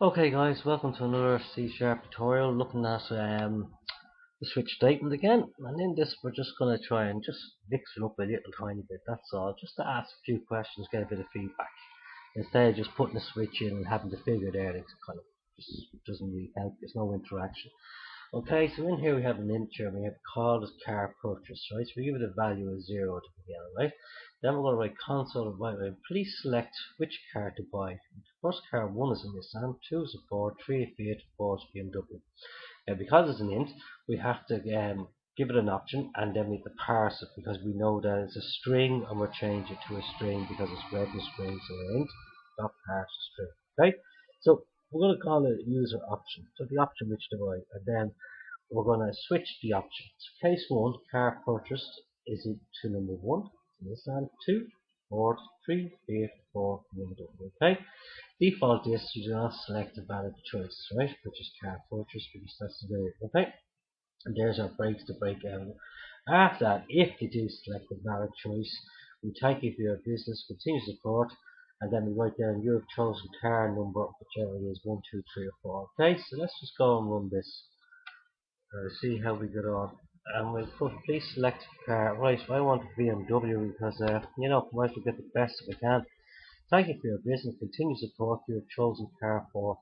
Okay guys, welcome to another C# tutorial looking at the switch statement again, and in this we're just going to try and just mix it up a little tiny bit, that's all, just to ask a few questions, get a bit of feedback, instead of just putting a switch in and having to figure it out. It kind of just doesn't really help, there's no interaction. Okay, so in here we have an integer and we have called as car purchase, right? So we give it a value of 0 to begin, right? Then we're going to write console of buy. Please select which car to buy. First car 1 is a Nissan, 2 is a Ford, 3 a Fiat, 4 is BMW. Now because it's an int, we have to give it an option and then we have to parse it because we know that it's a string and we're changing it to a string because it's read in string, so an int dot parse a string. Okay? So we're going to call it user option. So the option which to buy, and then we're going to switch the options. Case 1, car purchased is equal to number 1, Nissan, 2, Ford, 3, Fiat, 4, BMW. Okay? Default is you do not select a valid choice, right? Which is car purchase because that's the variable. Okay? And there's our breaks to break out. After that, if you do select a valid choice, we thank you for your business, continue support, and then we write down your chosen car number, whichever it is, 1, 2, 3, or 4. Okay, so let's just go and run this. See how we get on. And we'll put please select car. Right, I want a BMW because I might get the best if I can. Thank you for your business. Continue support your chosen car for.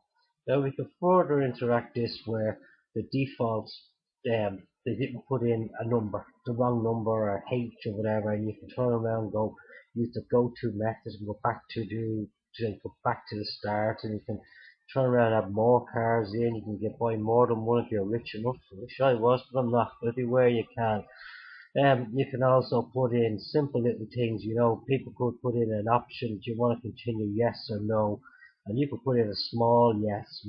Now we can further interact this where the default they didn't put in a number, the wrong number or H or whatever, and you can turn around and go use the go to methods and go back to the start, and you can turn around and have more cars in. You can buy more than one if you're rich enough. I wish I was, but I'm not. But everywhere you can. You can also put in simple little things. People could put in an option. Do you want to continue? Yes or no. And you could put in a small yes,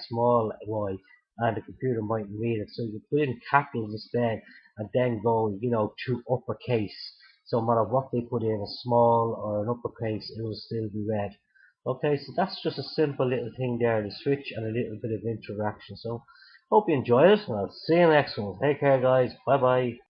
small y, and the computer might read it. So you put in capitals instead, and then go, to uppercase. So no matter what they put in, a small or an uppercase, it will still be read. Okay, so that's just a simple little thing there, the switch and a little bit of interaction. So hope you enjoy it, and I'll see you next one. Take care, guys. Bye bye.